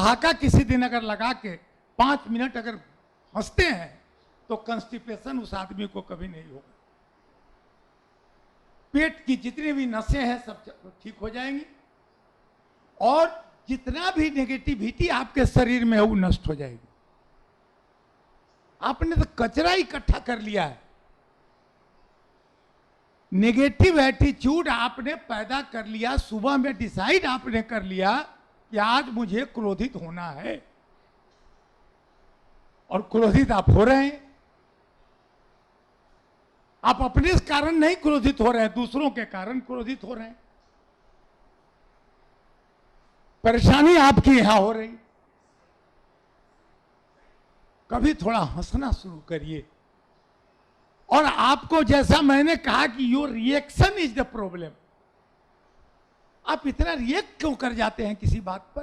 ठहाका किसी दिन अगर लगा के 5 मिनट अगर हंसते हैं तो कंस्टिपेशन उस आदमी को कभी नहीं होगा। पेट की जितनी भी नसें हैं सब ठीक हो जाएंगी और जितना भी नेगेटिविटी आपके शरीर में है वो नष्ट हो जाएगी। आपने तो कचरा इकट्ठा कर लिया है। नेगेटिव एटीट्यूड आपने पैदा कर लिया। सुबह में डिसाइड आपने कर लिया कि आज मुझे क्रोधित होना है और क्रोधित आप हो रहे हैं। आप अपने कारण नहीं क्रोधित हो रहे हैं, दूसरों के कारण क्रोधित हो रहे हैं। परेशानी आपकी यहां हो रही। कभी थोड़ा हंसना शुरू करिए। और आपको जैसा मैंने कहा कि your reaction is the problem. आप इतना रिएक्ट क्यों कर जाते हैं किसी बात पर?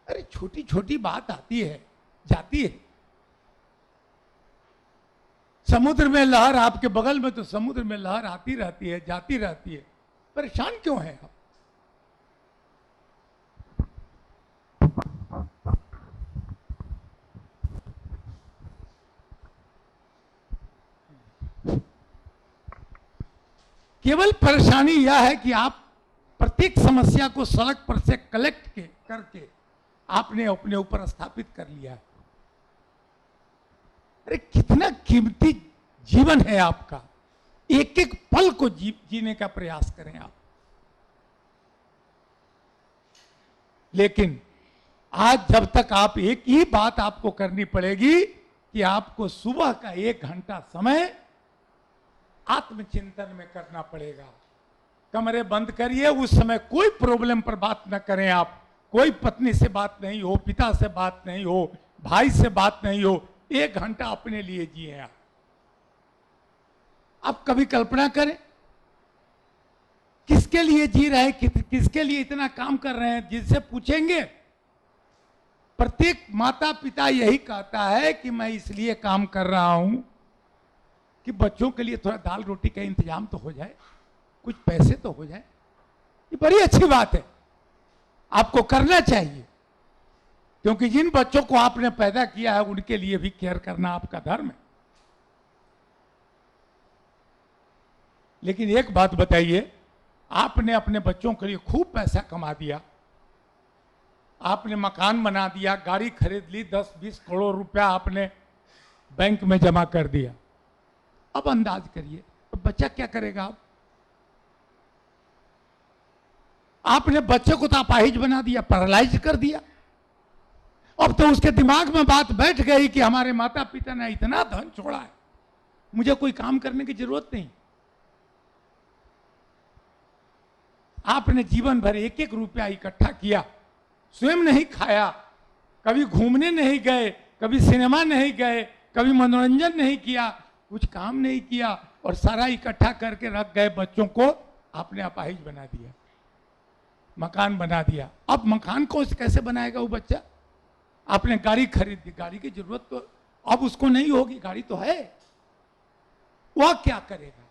अरे छोटी छोटी बात आती है जाती है। समुद्र में लहर आपके बगल में, तो समुद्र में लहर आती रहती है जाती रहती है। परेशान क्यों है आप? केवल परेशानी यह है कि आप प्रत्येक समस्या को सड़क पर से कलेक्ट करके आपने अपने ऊपर स्थापित कर लिया है। अरे कितना कीमती जीवन है आपका। एक एक पल को जीने का प्रयास करें आप। लेकिन आज जब तक आप एक ही बात आपको करनी पड़ेगी कि आपको सुबह का 1 घंटा समय आत्मचिंतन में करना पड़ेगा। कमरे बंद करिए, उस समय कोई प्रॉब्लम पर बात न करें आप। कोई पत्नी से बात नहीं हो, पिता से बात नहीं हो, भाई से बात नहीं हो। 1 घंटा अपने लिए जिए आप कभी कल्पना करें किसके लिए जी रहे हैं, किसके लिए इतना काम कर रहे हैं। जिससे पूछेंगे, प्रत्येक माता पिता यही कहता है कि मैं इसलिए काम कर रहा हूं कि बच्चों के लिए थोड़ा दाल रोटी का इंतजाम तो हो जाए, कुछ पैसे तो हो जाए। ये बड़ी अच्छी बात है, आपको करना चाहिए। क्योंकि जिन बच्चों को आपने पैदा किया है उनके लिए भी केयर करना आपका धर्म है। लेकिन एक बात बताइए, आपने अपने बच्चों के लिए खूब पैसा कमा दिया, आपने मकान बना दिया, गाड़ी खरीद ली, 10-20 करोड़ रुपया आपने बैंक में जमा कर दिया। अब अंदाज करिए अब बच्चा क्या करेगा। आपने बच्चे को तो अपाहिज बना दिया, पैरालाइज कर दिया। अब तो उसके दिमाग में बात बैठ गई कि हमारे माता पिता ने इतना धन छोड़ा है, मुझे कोई काम करने की जरूरत नहीं। आपने जीवन भर 1-1 रुपया इकट्ठा किया, स्वयं नहीं खाया, कभी घूमने नहीं गए, कभी सिनेमा नहीं गए, कभी मनोरंजन नहीं किया, कुछ काम नहीं किया और सारा इकट्ठा करके रख गए। बच्चों को आपने अपाहिज बना दिया, मकान बना दिया। अब मकान को कैसे बनाएगा वो बच्चा? आपने गाड़ी खरीद दी, गाड़ी की जरूरत तो अब उसको नहीं होगी, गाड़ी तो है, वह क्या करेगा?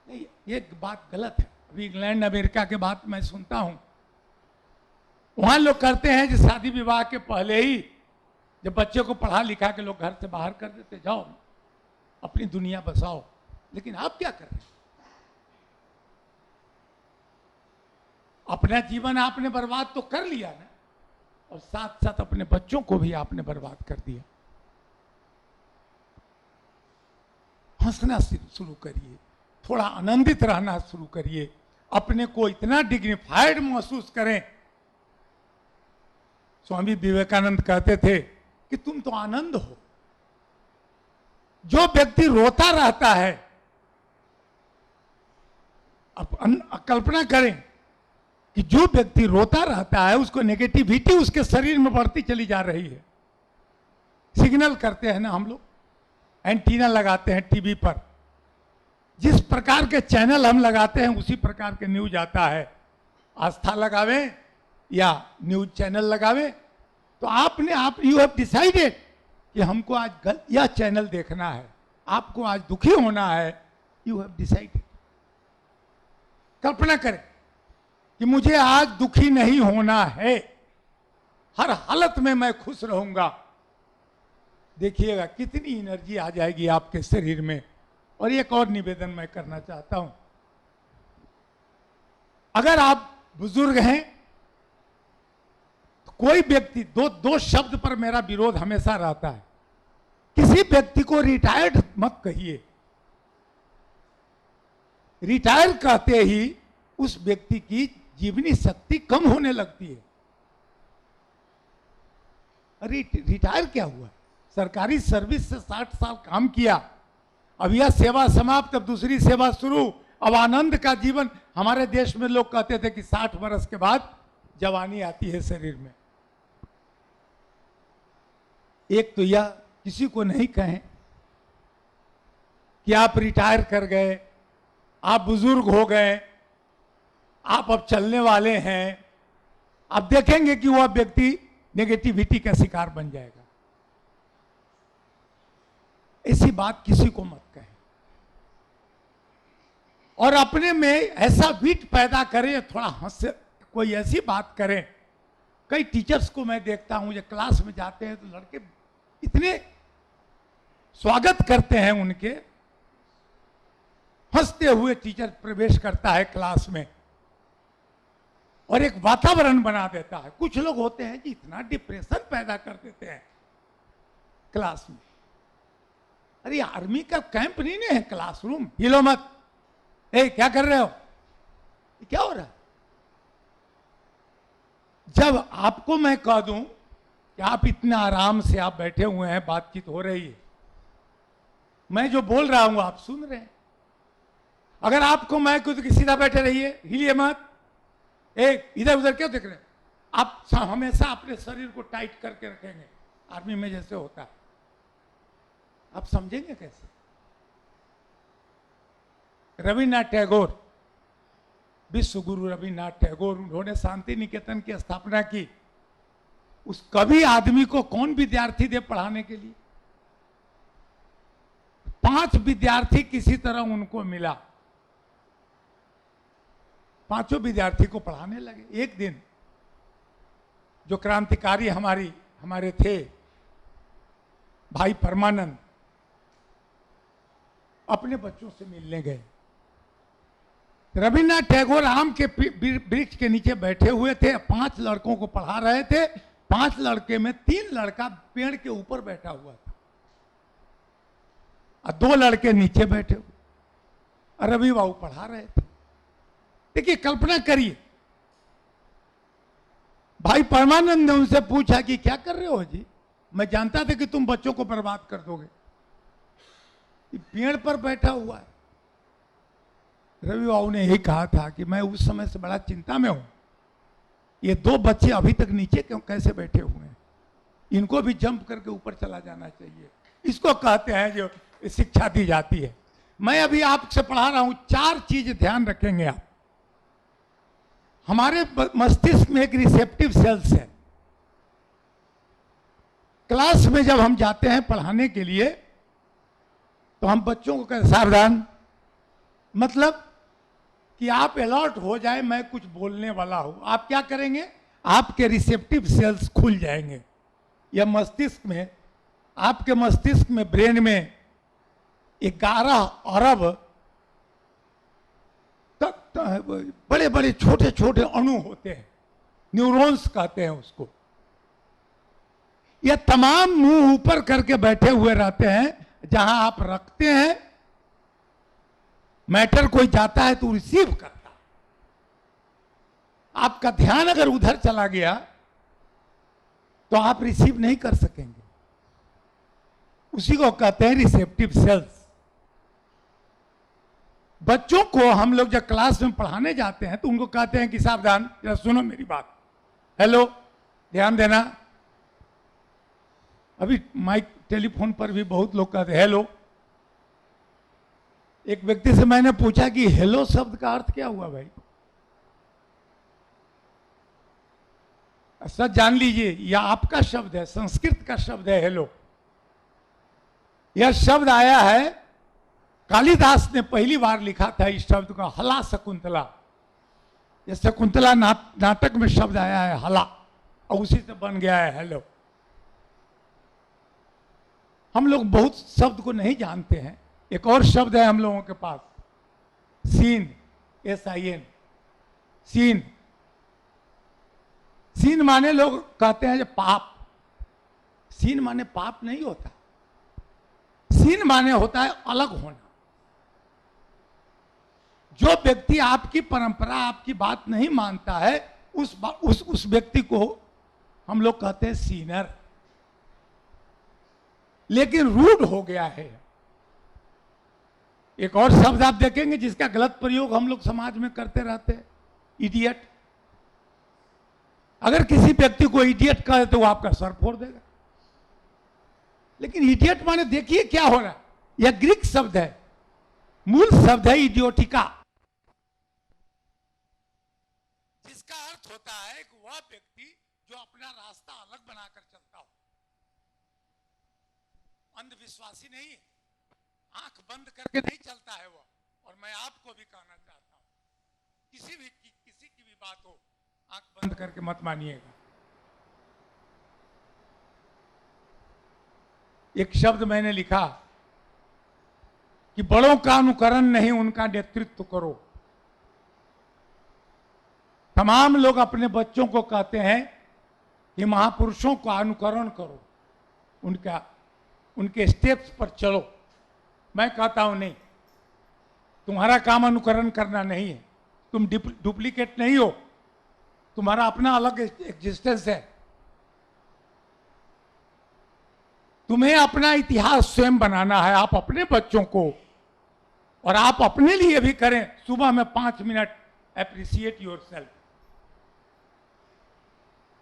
नहीं, ये बात गलत है। अभी इंग्लैंड अमेरिका के बात मैं सुनता हूं, वहां लोग करते हैं कि शादी विवाह के पहले ही जब बच्चे को पढ़ा लिखा के लोग घर से बाहर कर देते, जाओ अपनी दुनिया बसाओ। लेकिन आप क्या कर रहे हैं? अपना जीवन आपने बर्बाद तो कर लिया ना, और साथ साथ अपने बच्चों को भी आपने बर्बाद कर दिया। हंसना शुरू करिए, थोड़ा आनंदित रहना शुरू करिए, अपने को इतना डिग्निफाइड महसूस करें। स्वामी विवेकानंद कहते थे कि तुम तो आनंद हो। जो व्यक्ति रोता रहता है, अब कल्पना करें कि जो व्यक्ति रोता रहता है उसको नेगेटिविटी उसके शरीर में बढ़ती चली जा रही है। सिग्नल करते हैं ना हम लोग, एंटीना लगाते हैं टीवी पर, जिस प्रकार के चैनल हम लगाते हैं उसी प्रकार के न्यूज आता है। आस्था लगावे या न्यूज चैनल लगावे, तो आप यू हैव डिसाइडेड कि हमको आज यह चैनल देखना है, आपको आज दुखी होना है, यू हैव डिसाइडेड। कल्पना करें कि मुझे आज दुखी नहीं होना है, हर हालत में मैं खुश रहूंगा, देखिएगा कितनी एनर्जी आ जाएगी आपके शरीर में। और एक और निवेदन मैं करना चाहता हूं, अगर आप बुजुर्ग हैं तो कोई व्यक्ति, दो शब्द पर मेरा विरोध हमेशा रहता है, किसी व्यक्ति को रिटायर्ड मत कहिए। रिटायर कहते ही उस व्यक्ति की जीवनी शक्ति कम होने लगती है। अरे रिटायर क्या हुआ, सरकारी सर्विस से 60 साल काम किया, अब यह सेवा समाप्त, अब दूसरी सेवा शुरू, अब आनंद का जीवन। हमारे देश में लोग कहते थे कि 60 वर्ष के बाद जवानी आती है शरीर में। एक तो यह किसी को नहीं कहें कि आप रिटायर कर गए, आप बुजुर्ग हो गए, आप अब चलने वाले हैं, आप देखेंगे कि वह व्यक्ति नेगेटिविटी का शिकार बन जाएगा। ऐसी बात किसी को मत कहें और अपने में ऐसा विट पैदा करें, थोड़ा हंस, कोई ऐसी बात करें। कई टीचर्स को मैं देखता हूं, जब क्लास में जाते हैं तो लड़के इतने स्वागत करते हैं उनके, हंसते हुए टीचर प्रवेश करता है क्लास में और एक वातावरण बना देता है। कुछ लोग होते हैं जी इतना डिप्रेशन पैदा कर देते हैं क्लास में। अरे आर्मी का कैंप नहीं है क्लासरूम, हिलो मत, ए क्या कर रहे हो, क्या हो रहा है। जब आपको मैं कह दूं कि आप इतना आराम से आप बैठे हुए हैं, बातचीत हो रही है, मैं जो बोल रहा हूं आप सुन रहे हैं, अगर आपको मैं कुछ सीधा बैठे रहिए, हिलिए मत, एक इधर उधर क्यों देख रहे हैं, आप हमेशा अपने शरीर को टाइट करके रखेंगे, आर्मी में जैसे होता है, आप समझेंगे कैसे। रविन्द्रनाथ टैगोर, विश्व गुरु रविन्द्रनाथ टैगोर, उन्होंने शांति निकेतन की स्थापना की। उस कवि आदमी को कौन विद्यार्थी दे पढ़ाने के लिए, 5 विद्यार्थी किसी तरह उनको मिला, 5 विद्यार्थी को पढ़ाने लगे। एक दिन जो क्रांतिकारी हमारे थे भाई परमानंद, अपने बच्चों से मिलने गए। रविन्द्रनाथ टैगोर आम के वृक्ष के नीचे बैठे हुए थे, 5 लड़कों को पढ़ा रहे थे। 5 लड़के में 3 लड़का पेड़ के ऊपर बैठा हुआ था और 2 लड़के नीचे बैठे हुए, और रवि बाबू पढ़ा रहे थे। देखिए कल्पना करिए, भाई परमानंद ने उनसे पूछा कि क्या कर रहे हो जी, मैं जानता था कि तुम बच्चों को बर्बाद कर दोगे, पेड़ पर बैठा हुआ है। रवि बाबू ने यही कहा था कि मैं उस समय से बड़ा चिंता में हूं, ये 2 बच्चे अभी तक नीचे क्यों कैसे बैठे हुए हैं, इनको भी जंप करके ऊपर चला जाना चाहिए। इसको कहते हैं जो शिक्षा दी जाती है। मैं अभी आपसे पढ़ा रहा हूं, 4 चीज ध्यान रखेंगे आप। हमारे मस्तिष्क में एक रिसेप्टिव सेल्स है। क्लास में जब हम जाते हैं पढ़ाने के लिए तो हम बच्चों को कहते सावधान, मतलब कि आप अलर्ट हो जाए, मैं कुछ बोलने वाला हूं। आप क्या करेंगे, आपके रिसेप्टिव सेल्स खुल जाएंगे। यह मस्तिष्क में, आपके मस्तिष्क में, ब्रेन में 11 अरब तक बड़े बड़े छोटे छोटे अणु होते हैं, न्यूरॉन्स कहते हैं उसको। यह तमाम मुंह ऊपर करके बैठे हुए रहते हैं। जहां आप रखते हैं मैटर, कोई जाता है तो रिसीव करता। आपका ध्यान अगर उधर चला गया तो आप रिसीव नहीं कर सकेंगे। उसी को कहते हैं रिसेप्टिव सेल्स। बच्चों को हम लोग जब क्लास में पढ़ाने जाते हैं तो उनको कहते हैं कि सावधान, जरा सुनो मेरी बात, हेलो, ध्यान देना। अभी माइक टेलीफोन पर भी बहुत लोग कहते हैं हेलो। एक व्यक्ति से मैंने पूछा कि हेलो शब्द का अर्थ क्या हुआ भाई। सच जान लीजिए, यह आपका शब्द है, संस्कृत का शब्द है हेलो। यह शब्द आया है, कालिदास ने पहली बार लिखा था इस शब्द को, हला शकुंतला। ये शकुंतला नाटक में शब्द आया है हला, और उसी से बन गया है हेलो। हम लोग बहुत शब्द को नहीं जानते हैं। एक और शब्द है हम लोगों के पास, सीन, SIN, सीन। सीन माने लोग कहते हैं जो पाप, सीन माने पाप नहीं होता। सीन माने होता है अलग होना। जो व्यक्ति आपकी परंपरा, आपकी बात नहीं मानता है, उस व्यक्ति को हम लोग कहते हैं सीनर। लेकिन रूड हो गया है। एक और शब्द आप देखेंगे जिसका गलत प्रयोग हम लोग समाज में करते रहते हैं, इडियट। अगर किसी व्यक्ति को इडियट कहे तो वो आपका सर फोड़ देगा। लेकिन इडियट माने देखिए क्या हो रहा है। यह ग्रीक शब्द है, मूल शब्द है इडियोटिका, जिसका अर्थ होता है कि वह व्यक्ति जो अपना रास्ता अलग बनाकर चलता हो, अंधविश्वासी नहीं है, आंख बंद करके नहीं चलता है वो। और मैं आपको भी कहना चाहता हूं, किसी की भी बात हो, आंख बंद करके मत मानिएगा। एक शब्द मैंने लिखा कि बड़ों का अनुकरण नहीं, उनका नेतृत्व करो। तमाम लोग अपने बच्चों को कहते हैं कि महापुरुषों का अनुकरण करो, उनके स्टेप्स पर चलो। मैं कहता हूं नहीं, तुम्हारा काम अनुकरण करना नहीं है, तुम डुप्लीकेट नहीं हो, तुम्हारा अपना अलग एग्जिस्टेंस है। तुम्हें अपना इतिहास स्वयं बनाना है, आप अपने बच्चों को, और आप अपने लिए भी करें। सुबह में 5 मिनट एप्रिशिएट योरसेल्फ।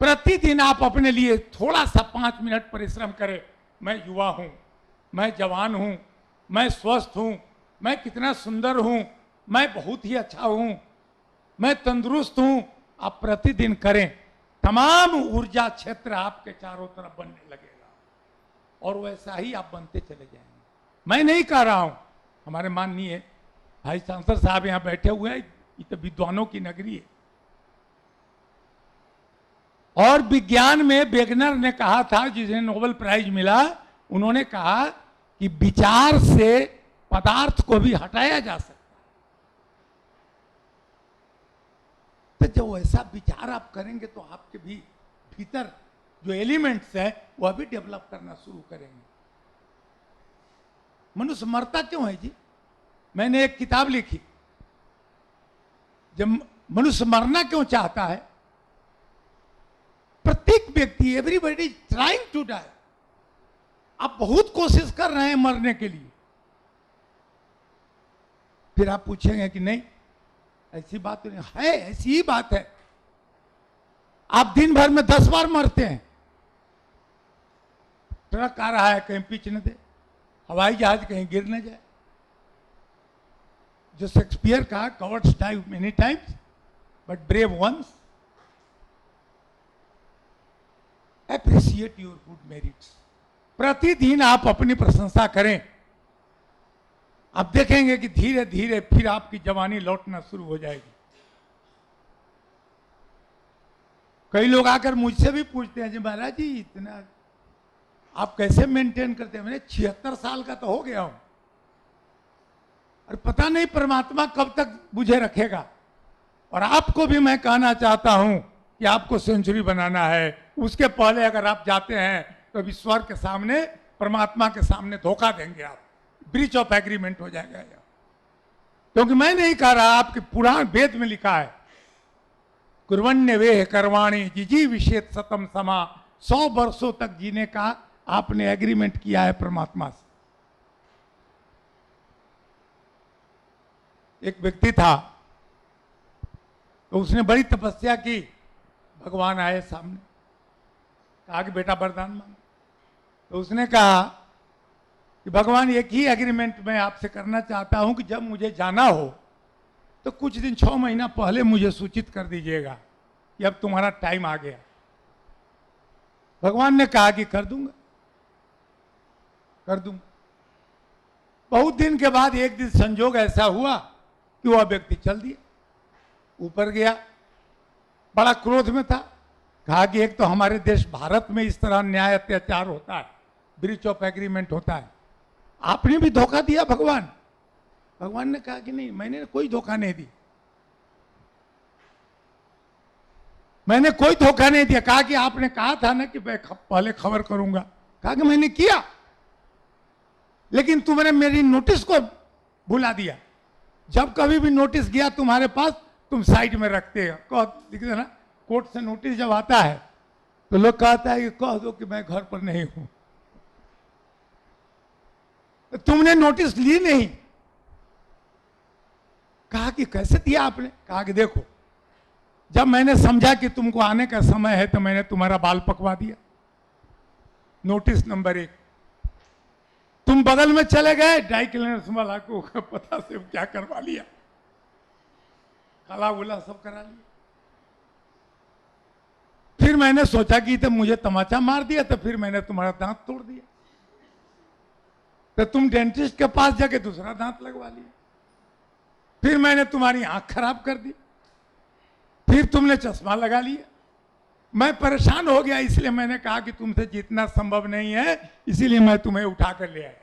प्रतिदिन आप अपने लिए थोड़ा सा 5 मिनट परिश्रम करें। मैं युवा हूं, मैं जवान हूं, मैं स्वस्थ हूं, मैं कितना सुंदर हूं, मैं बहुत ही अच्छा हूं, मैं तंदुरुस्त हूं। आप प्रतिदिन करें, तमाम ऊर्जा क्षेत्र आपके चारों तरफ बनने लगेगा, और वैसा ही आप बनते चले जाएंगे। मैं नहीं कह रहा हूं, हमारे माननीय भाई सांसद साहब यहां बैठे हुए हैं, ये तो विद्वानों की नगरी है। और विज्ञान में वेगनर ने कहा था, जिसे नोबेल प्राइज मिला, उन्होंने कहा कि विचार से पदार्थ को भी हटाया जा सकता है। तो जब वैसा विचार आप करेंगे तो आपके भी भीतर जो एलिमेंट्स है वह भी डेवलप करना शुरू करेंगे। मनुष्य मरता क्यों है जी? मैंने एक किताब लिखी, जब मनुष्य मरना क्यों चाहता है। प्रत्येक व्यक्ति, एवरीबॉडी ट्राइंग टू डाई। आप बहुत कोशिश कर रहे हैं मरने के लिए। फिर आप पूछेंगे कि नहीं, ऐसी बात तो नहीं है। ऐसी ही बात है। आप दिन भर में 10 बार मरते हैं। ट्रक आ रहा है, कहीं पिच न दे, हवाई जहाज कहीं गिर न जाए। जो शेक्सपियर कहा, cowards die many times but brave once. Appreciate your good merits. प्रतिदिन आप अपनी प्रशंसा करें, आप देखेंगे कि धीरे धीरे फिर आपकी जवानी लौटना शुरू हो जाएगी। कई लोग आकर मुझसे भी पूछते हैं, जी महाराज जी इतना आप कैसे मेंटेन करते हैं? मैंने 76 साल का तो हो गया हूं, और पता नहीं परमात्मा कब तक मुझे रखेगा। और आपको भी मैं कहना चाहता हूं कि आपको सेंचुरी बनाना है, उसके पहले अगर आप जाते हैं तो ईश्वर के सामने, परमात्मा के सामने धोखा देंगे आप, ब्रीच ऑफ एग्रीमेंट हो जाएगा। क्योंकि मैं नहीं कह रहा, आपके पुराण वेद में लिखा है, कुर्वण्य वेह कर्वाणी जिजी विषेत सतम समा। 100 वर्षों तक जीने का आपने एग्रीमेंट किया है परमात्मा से। एक व्यक्ति था, तो उसने बड़ी तपस्या की। भगवान आए सामने, कहा कि बेटा वरदान मांग। तो उसने कहा कि भगवान एक ही एग्रीमेंट मैं आपसे करना चाहता हूं कि जब मुझे जाना हो तो कुछ दिन 6 महीना पहले मुझे सूचित कर दीजिएगा कि अब तुम्हारा टाइम आ गया। भगवान ने कहा कि कर दूंगा, कर दूंगा। बहुत दिन के बाद एक दिन संजोग ऐसा हुआ कि वह व्यक्ति चल दिया, ऊपर गया, बड़ा क्रोध में था। कहा कि एक तो हमारे देश भारत में इस तरह न्याय अत्याचार होता है, ब्रीच ऑफ एग्रीमेंट होता है, आपने भी धोखा दिया भगवान। भगवान ने कहा कि नहीं, मैंने कोई धोखा नहीं दी, मैंने कोई धोखा नहीं दिया। कहा कि आपने कहा था ना कि मैं पहले खबर करूंगा। कहा कि मैंने किया, लेकिन तुमने मेरी नोटिस को भुला दिया। जब कभी भी नोटिस गया तुम्हारे पास, तुम साइड में रखते हो। लिख देना, कोर्ट से नोटिस जब आता है तो लोग कहता है कि कह दो कि मैं घर पर नहीं हूं। तो तुमने नोटिस ली नहीं। कहा कि कैसे दिया आपने? कहा कि देखो, जब मैंने समझा कि तुमको आने का समय है तो मैंने तुम्हारा बाल पकवा दिया। नोटिस नंबर 1, तुम बगल में चले गए, ड्राई क्लीनर्स वाला को पता से क्या करवा लिया, काला बुला सब करा लिया। फिर मैंने सोचा कि तो मुझे तमाचा मार दिया, तो फिर मैंने तुम्हारा दांत तोड़ दिया। तो तुम डेंटिस्ट के पास जाके दूसरा दांत लगवा लिया। फिर मैंने तुम्हारी आंख खराब कर दी, फिर तुमने चश्मा लगा लिया। मैं परेशान हो गया, इसलिए मैंने कहा कि तुमसे जीतना संभव नहीं है, इसीलिए मैं तुम्हें उठा कर ले आया।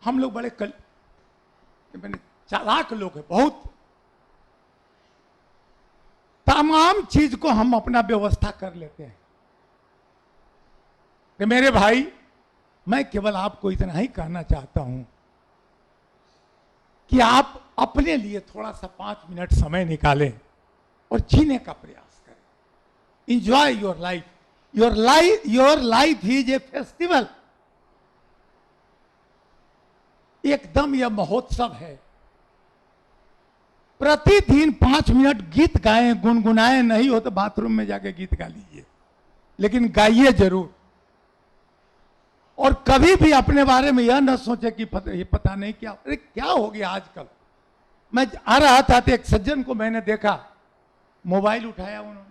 हम लोग बड़े चालाक लोग हैं, बहुत। तमाम चीज को हम अपना व्यवस्था कर लेते हैं। कि मेरे भाई, मैं केवल आपको इतना ही कहना चाहता हूं कि आप अपने लिए थोड़ा सा 5 मिनट समय निकालें और जीने का प्रयास करें। Enjoy your life. Your life is a festival. एकदम यह महोत्सव है। प्रतिदिन 5 मिनट गीत गाएं, गुनगुनाएं, नहीं हो तो बाथरूम में जाके गीत गा लीजिए, लेकिन गाइए जरूर। और कभी भी अपने बारे में यह न सोचे कि ये पता नहीं क्या, अरे क्या हो गया आजकल। मैं आ रहा था तो एक सज्जन को मैंने देखा, मोबाइल उठाया उन्होंने,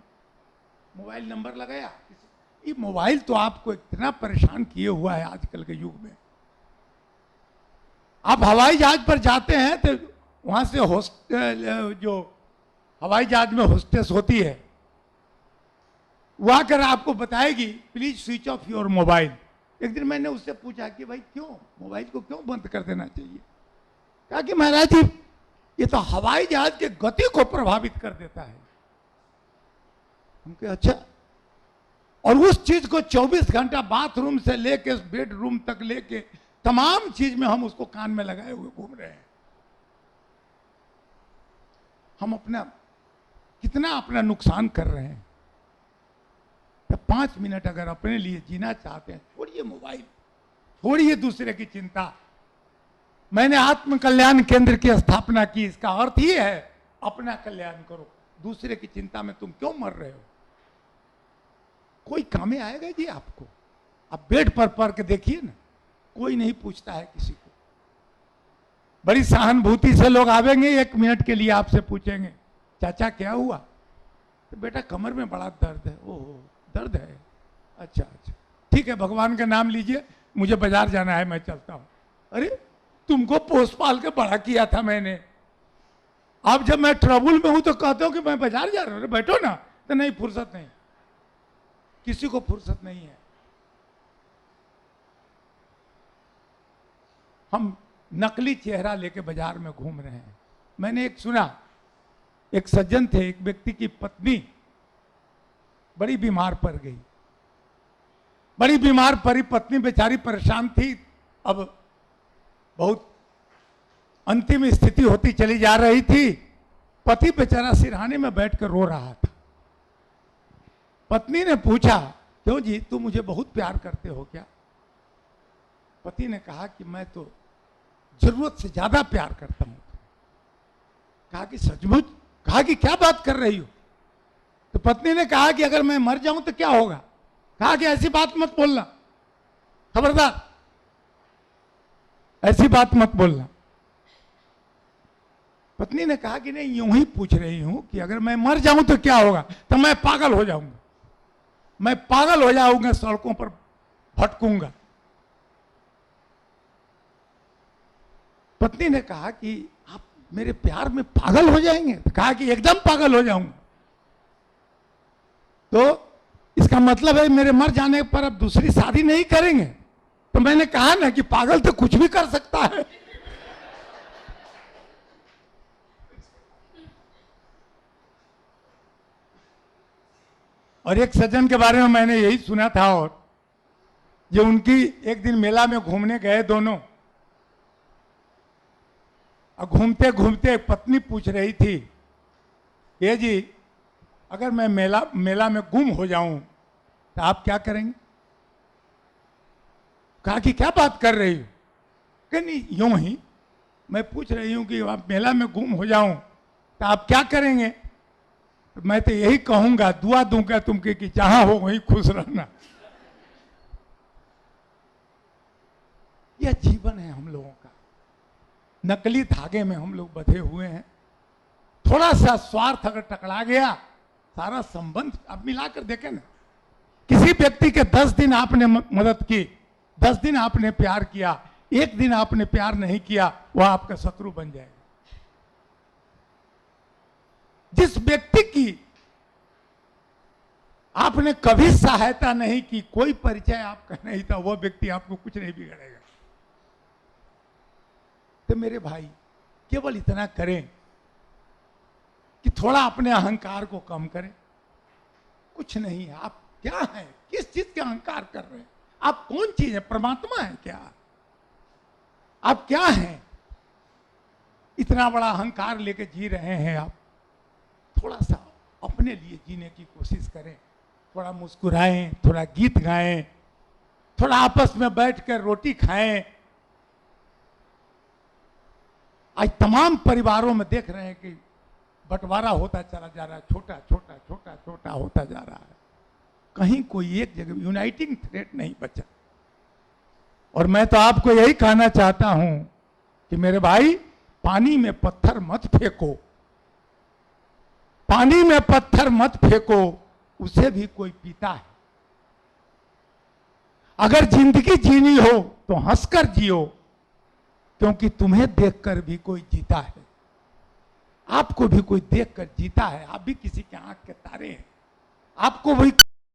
मोबाइल नंबर लगाया। ये मोबाइल तो आपको इतना परेशान किए हुआ है आजकल के युग में। आप हवाई जहाज पर जाते हैं तो वहां से जो हवाई जहाज में होस्टेस होती है, वो आकर आपको बताएगी please switch off your mobile. एक दिन मैंने उससे पूछा कि भाई क्यों, मोबाइल को क्यों बंद कर देना चाहिए? कहा कि महाराज जी, ये तो हवाई जहाज के गति को प्रभावित कर देता है। हम कहे अच्छा। और उस चीज को 24 घंटा बाथरूम से लेके बेडरूम तक लेके तमाम चीज में हम उसको कान में लगाए हुए घूम रहे हैं। हम कितना अपना नुकसान कर रहे हैं। तो 5 मिनट अगर अपने लिए जीना चाहते हैं, छोड़िए मोबाइल, छोड़िए दूसरे की चिंता। मैंने आत्म कल्याण केंद्र की स्थापना की, इसका अर्थ ही है अपना कल्याण करो। दूसरे की चिंता में तुम क्यों मर रहे हो? कोई काम में आएगा जी आपको? आप बेड पर पड़ के देखिए ना, कोई नहीं पूछता है किसी को। बड़ी सहानुभूति से लोग आवेंगे, 1 मिनट के लिए आपसे पूछेंगे चाचा क्या हुआ? तो बेटा कमर में बड़ा दर्द है। ओहो दर्द है, अच्छा अच्छा ठीक है, भगवान का नाम लीजिए, मुझे बाजार जाना है, मैं चलता हूं। अरे तुमको पोस पाल के बड़ा किया था मैंने, अब जब मैं ट्रबल में हूं तो कहते हो कि मैं बाजार जा रहा हूं। बैठो ना। तो नहीं, फुर्सत नहीं, किसी को फुर्सत नहीं है। हम नकली चेहरा लेके बाजार में घूम रहे हैं। मैंने एक सुना, एक सज्जन थे, एक व्यक्ति की पत्नी बड़ी बीमार पड़ गई, बड़ी बीमार पड़ी, पत्नी बेचारी परेशान थी। अब बहुत अंतिम स्थिति होती चली जा रही थी। पति बेचारा सिरहाने में बैठकर रो रहा था। पत्नी ने पूछा क्यों जी, तुम मुझे बहुत प्यार करते हो क्या? पति ने कहा कि मैं तो जरूरत से ज्यादा प्यार करता हूं। कहा कि सचमुच? कहा कि क्या बात कर रही हो? तो पत्नी ने कहा कि अगर मैं मर जाऊं तो क्या होगा? कहा कि ऐसी बात मत बोलना, खबरदार, ऐसी बात मत बोलना। पत्नी ने कहा कि नहीं, यूं ही पूछ रही हूं कि अगर मैं मर जाऊं तो क्या होगा? तो मैं पागल हो जाऊंगा, मैं पागल हो जाऊंगा, सड़कों पर भटकूंगा। पत्नी ने कहा कि आप मेरे प्यार में पागल हो जाएंगे? तो कहा कि एकदम पागल हो जाऊंगा। तो इसका मतलब है मेरे मर जाने पर अब दूसरी शादी नहीं करेंगे? तो मैंने कहा ना कि पागल तो कुछ भी कर सकता है। और एक सज्जन के बारे में मैंने यही सुना था, और जो उनकी एक दिन मेला में घूमने गए दोनों, और घूमते घूमते पत्नी पूछ रही थी, ये जी अगर मैं मेला में गुम हो जाऊं तो आप क्या करेंगे? कहा कि क्या बात कर रही हो? कि नहीं, यूं ही मैं पूछ रही हूं कि आप मेला में गुम हो जाऊं तो आप क्या करेंगे? तो मैं तो यही कहूंगा, दुआ दूंगा तुमके कि जहां हो वहीं खुश रहना। यह जीवन है हम लोगों का। नकली धागे में हम लोग बंधे हुए हैं। थोड़ा सा स्वार्थ अगर टकरा गया, सारा संबंध अब मिलाकर देखें ना। किसी व्यक्ति के 10 दिन आपने मदद की, 10 दिन आपने प्यार किया, एक दिन आपने प्यार नहीं किया, वह आपका शत्रु बन जाएगा। जिस व्यक्ति की आपने कभी सहायता नहीं की, कोई परिचय आपका नहीं था, वह व्यक्ति आपको कुछ नहीं बिगड़ेगा। तो मेरे भाई केवल इतना करें कि थोड़ा अपने अहंकार को कम करें। कुछ नहीं है, आप क्या हैं? किस चीज के अहंकार कर रहे हैं? आप कौन चीज है? परमात्मा है क्या? आप क्या हैं? इतना बड़ा अहंकार लेके जी रहे हैं आप। थोड़ा सा अपने लिए जीने की कोशिश करें। थोड़ा मुस्कुराएं, थोड़ा गीत गाएं, थोड़ा आपस में बैठकर रोटी खाएं। आज तमाम परिवारों में देख रहे हैं कि बंटवारा होता चला जा रहा है, छोटा छोटा छोटा छोटा होता जा रहा है। कहीं कोई एक जगह यूनाइटिंग थ्रेड नहीं बचा। और मैं तो आपको यही कहना चाहता हूं कि मेरे भाई, पानी में पत्थर मत फेंको, पानी में पत्थर मत फेंको, उसे भी कोई पीता है। अगर जिंदगी जीनी हो तो हंसकर जियो, क्योंकि तुम्हें देखकर भी कोई जीता है, आपको भी कोई देखकर जीता है। आप भी किसी के आंख के तारे हैं, आपको भी